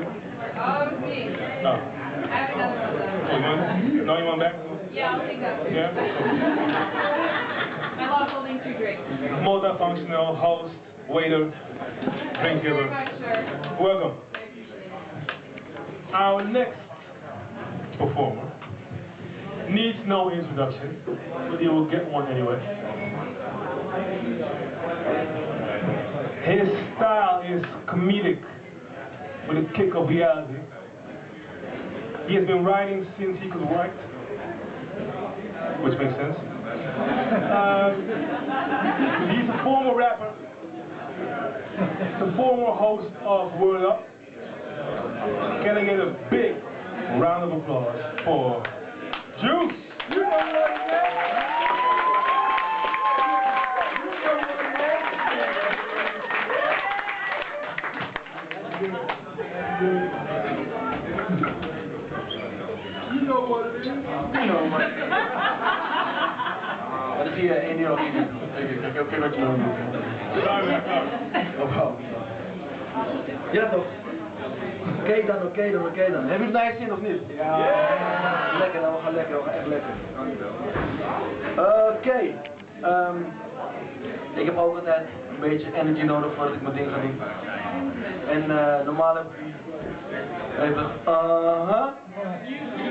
money? Me. No. I haven't done that. No, you want back? Yeah, I'll take that. Yeah? My law's holding 2 drinks. Multifunctional host, waiter, drink giver. Thank you very much, sir. Welcome. Our next performer needs no introduction, but you will get one anyway. His style is comedic with a kick of reality. He has been writing since he could write, which makes sense. He's a former rapper, the former host of Word Up. Can I get a big round of applause for Djoezz? You know what it is. You know what it is. Wat is hier? 1 euro. Ik heb wat je nodig. Ja toch? Oké dan. Hebben jullie het naar je zin of niet? Ja. Lekker dan, we gaan lekker, echt lekker. Oké. Ik heb ook altijd een beetje energy nodig voordat ik mijn ding ga doen. En normaal heb ik even,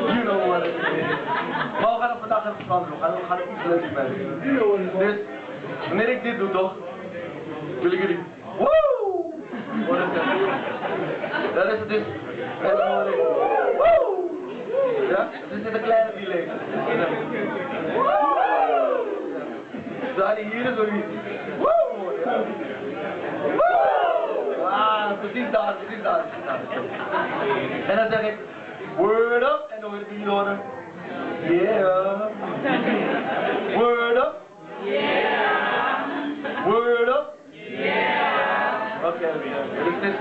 you know what it is. Maar we gaan het vandaag even veranderen, we gaan er iets leuks bij doen. Dus, wanneer ik dit doe toch, wil ik jullie, woe! Wat is dat? Dat is het dus, en dan hoor ik, woe! Ja, het is een kleine delay. Daar hier is ook niet, woe! Precies daar. En dan zeg ik, word up, en dan hoor ik jullie horen, yeah. Word up, yeah. Word up, yeah. Oké, dit is,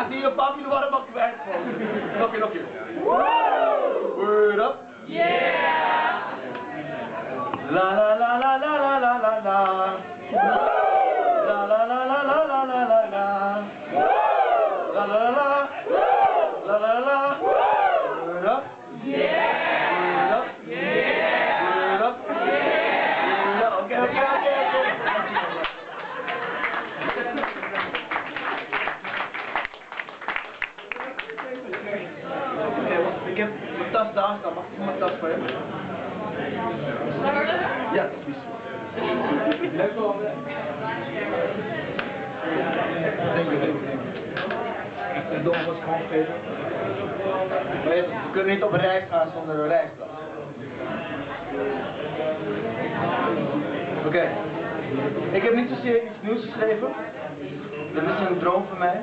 zie je papi, de warm mag kwijt. Nog een keer. Word up, yeah. La la la la la la la la la. La la la la la la la la la. La la la la la la. Word up. Yeah. Word up. Yeah. Word up. Yeah. Okay. Ik heb mijn tas daar staan. Mag ik mijn tas voor hebben? Ja, please. Denk je. De dom was gewoon gegeven. Maar we kunnen niet op reis gaan zonder een reisplan. Oké. Ik heb niet zozeer iets nieuws geschreven. Dit is een droom van mij.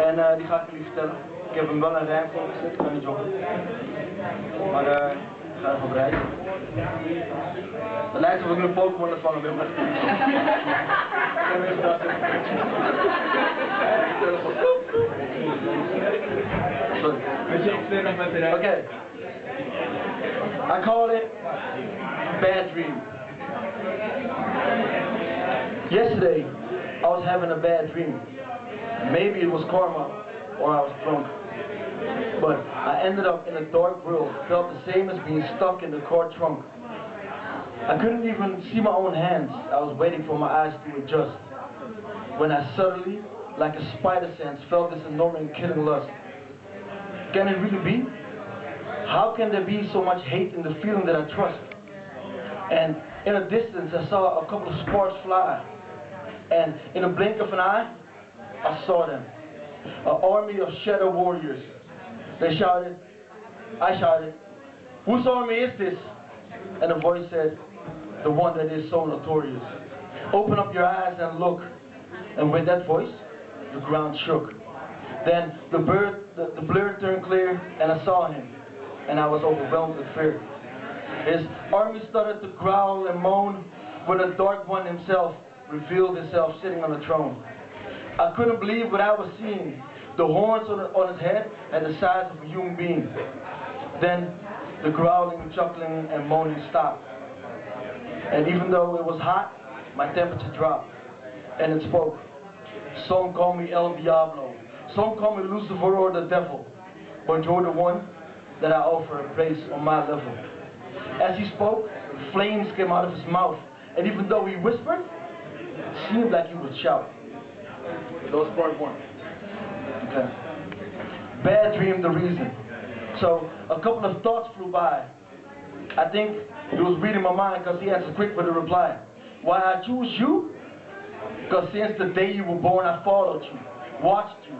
En die ga ik jullie vertellen. Ik heb hem wel een rijm voor gezet, ik kan niet joggen. Maar ik ga even op reis. Het lijkt alsof ik een Pokémon aan vangen ben, maar ik heb even dat. Sorry. Okay. I call it bad dream. Yesterday, I was having a bad dream. Maybe it was karma, or I was drunk. But I ended up in a dark world, felt the same as being stuck in the car trunk. I couldn't even see my own hands. I was waiting for my eyes to adjust. When I suddenly, like a spider sense, felt this enormous killing lust. Can it really be? How can there be so much hate in the feeling that I trust? And in a distance I saw a couple of sparks fly. And in a blink of an eye, I saw them. An army of shadow warriors. They shouted, I shouted, whose army is this? And a voice said, the one that is so notorious. Open up your eyes and look. And with that voice, the ground shook. Then the blur turned clear, and I saw him, and I was overwhelmed with fear. His army started to growl and moan when the Dark One himself revealed himself sitting on the throne. I couldn't believe what I was seeing. The horns on his head had the size of a human being. Then the growling, chuckling, and moaning stopped. And even though it was hot, my temperature dropped. And it spoke. Some call me El Diablo, Some call me Lucifer or the devil, but you're the one that I offer a place on my level. As he spoke, flames came out of his mouth, and even though he whispered, it seemed like he would shout. That was part one. Okay. Bad dream, the reason. So a couple of thoughts flew by. I think he was reading my mind because he answered quick with a reply. Why I choose you? Because since the day you were born, I followed you, watched you.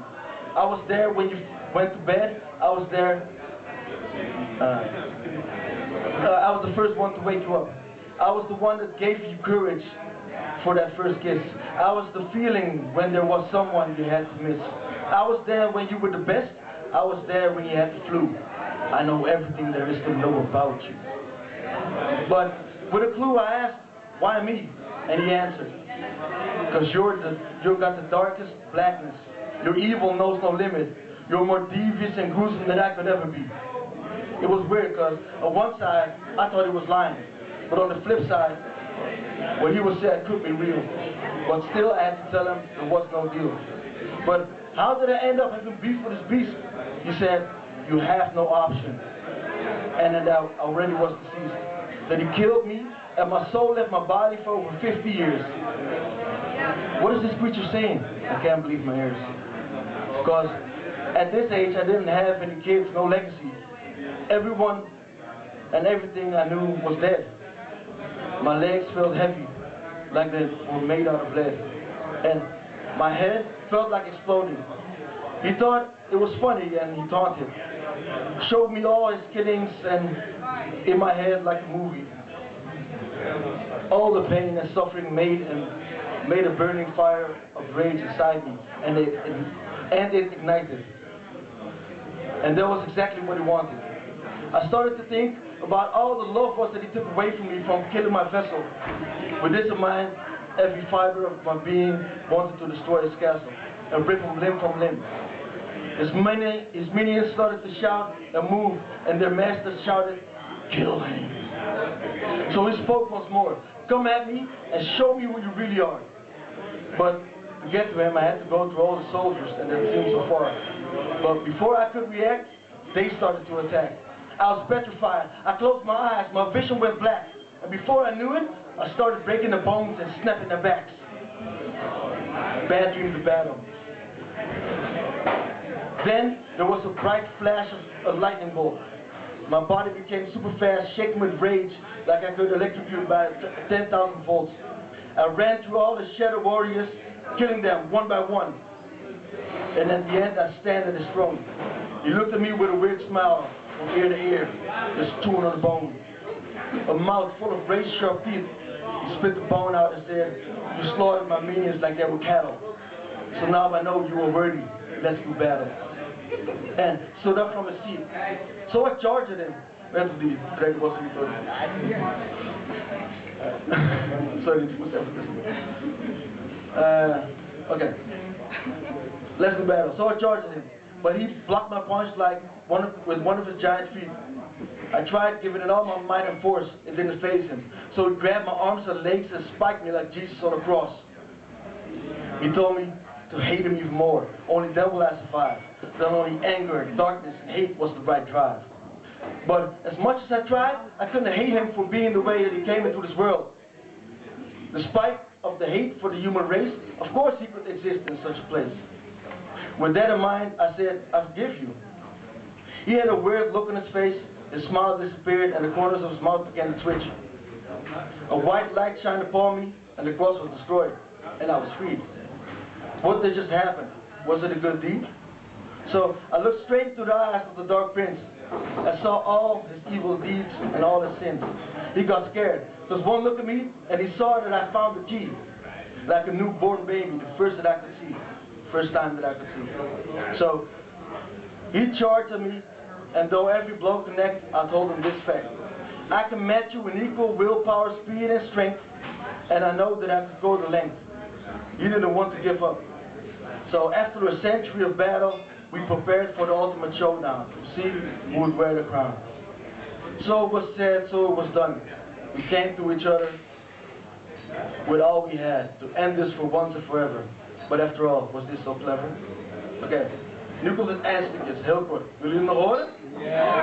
I was there when you went to bed. I was there. I was the first one to wake you up. I was the one that gave you courage for that first kiss. I was the feeling when there was someone you had to miss. I was there when you were the best. I was there when you had the flu. I know everything there is to know about you. But with a clue I asked, why me? And he answered, because you got the darkest blackness. Your evil knows no limit. You're more devious and gruesome than I could ever be. It was weird because on one side, I thought he was lying. But on the flip side, what he was saying could be real. But still, I had to tell him there was no deal. But how did I end up having beef with this beast? He said, you have no option. And then I already was deceased. That he killed me, and my soul left my body for over 50 years. What is this creature saying? I can't believe my ears. Because at this age, I didn't have any kids, no legacy. Everyone and everything I knew was dead. My legs felt heavy, like they were made out of lead. And my head felt like exploding. He thought it was funny and he taunted. Showed me all his killings and in my head like a movie. All the pain and suffering made a burning fire of rage inside me, and it ignited. And that was exactly what he wanted. I started to think about all the loved ones that he took away from me from killing my vessel. With this in mind, every fiber of my being wanted to destroy his castle and rip him limb from limb. His minions started to shout and move, and their masters shouted, kill him. So he spoke once more, come at me and show me who you really are. But to get to him, I had to go through all the soldiers, and that seemed so far. But before I could react, they started to attack. I was petrified. I closed my eyes. My vision went black. And before I knew it, I started breaking the bones and snapping their backs. Bad dream to battle. Then there was a bright flash of a lightning bolt. My body became super fast, shaking with rage, like I could electrocute by 10,000 volts. I ran through all the shadow warriors, killing them one by one. And at the end, I stand at his throne. He looked at me with a weird smile, from ear to ear, just chewing on the bone. A mouth full of razor-sharp teeth. He spit the bone out and said, you slaughtered my minions like they were cattle. So now I know you are worthy. Let's do battle. And stood up from his seat. So I charged him. Sorry, okay. Let's do battle. So I charged him. But he blocked my punch like with one of his giant feet. I tried giving it all my might and force. It didn't faze him. So he grabbed my arms and legs and spiked me like Jesus on a cross. He told me to hate him even more. Only then will I survive. Then only anger, darkness, and hate was the right drive. But as much as I tried, I couldn't hate him for being the way that he came into this world. Despite of the hate for the human race, of course he could exist in such a place. With that in mind, I said, I forgive you. He had a weird look on his face, his smile disappeared, and the corners of his mouth began to twitch. A white light shined upon me, and the cross was destroyed, and I was freed. What did just happen? Was it a good deed? So I looked straight into the eyes of the Dark Prince. I saw all his evil deeds and all his sins. He got scared, because one looked at me, and he saw that I found the key. Like a newborn baby, the first that I could see. First time that I could see. So he charged at me, and though every blow connected, I told him this fact. I can match you in equal willpower, speed, and strength, and I know that I could go the length. You didn't want to give up. So after a century of battle, we prepared for the ultimate showdown to see who would wear the crown. So it was said, so it was done. We came to each other with all we had to end this for once and forever. But after all, was this so clever? Oké, nu komt het eindstukje, heel kort. Willen jullie nog horen? Ja.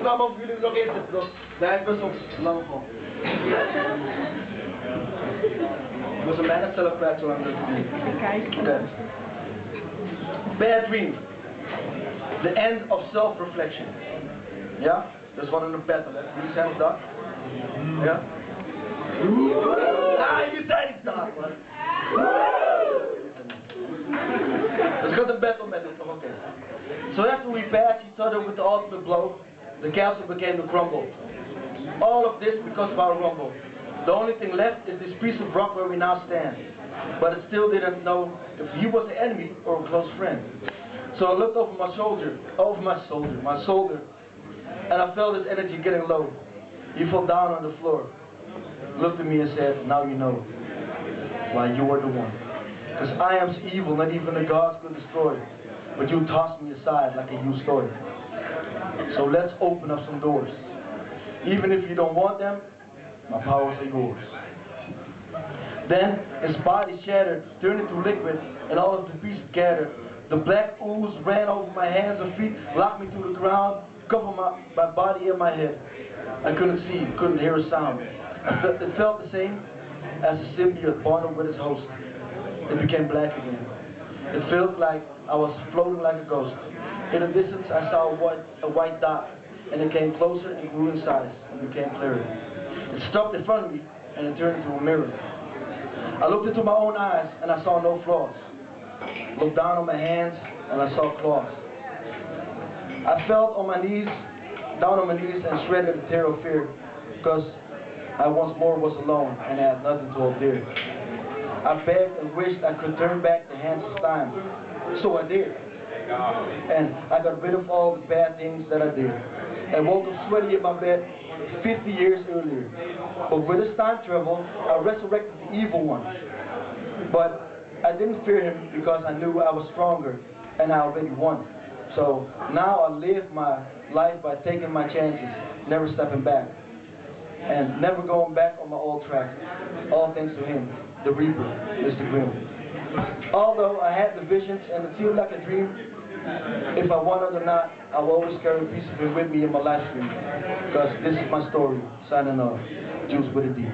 Nou, mogen jullie er nog in zitten? Daar is best wel lang van. Ik was een bijna zelf kwijt zo lang dat ik niet. Oké. Bad dream. The end of self-reflection. Ja? Dat is wat in een battle, hè? Jullie zijn op dat? Ja? Ah, je zei niet daar, man. Dus ik had een battle met him, okay. So after we passed each other with the ultimate blow, the castle began to crumble. All of this because of our rumble. The only thing left is this piece of rock where we now stand. But I still didn't know if he was an enemy or a close friend. So I looked over my shoulder, and I felt his energy getting low. He fell down on the floor, looked at me and said, now you know why you were the one. Because I am evil, not even the gods could destroy. But you tossed me aside like a used toy. So let's open up some doors. Even if you don't want them, my powers are yours. Then his body shattered, turned into liquid, and all of the pieces gathered. The black ooze ran over my hands and feet, locked me to the ground, covered my body and my head. I couldn't see, couldn't hear a sound. It felt the same as a symbiote bonded with its host. It became black again. It felt like I was floating like a ghost. In the distance I saw a white dot, and it came closer and grew in size and became clearer. It stopped in front of me and it turned into a mirror. I looked into my own eyes and I saw no flaws. Looked down on my hands and I saw claws. I fell on my knees, down on my knees, and shredded a tear of fear, because I once more was alone and had nothing to hold dear. I begged and wished I could turn back the hands of time, so I did. And I got rid of all the bad things that I did. I woke up sweaty in my bed 50 years earlier. But with this time travel, I resurrected the evil one. But I didn't fear him because I knew I was stronger and I already won. So now I live my life by taking my chances, never stepping back, and never going back on my old track. All thanks to him, the Reaper, Mr. Grimm. Although I had the visions and it seemed like a dream, if I want it or not, I will always carry a piece of it with me in my life stream. Because this is my story. Signing off. Djoezz with a D.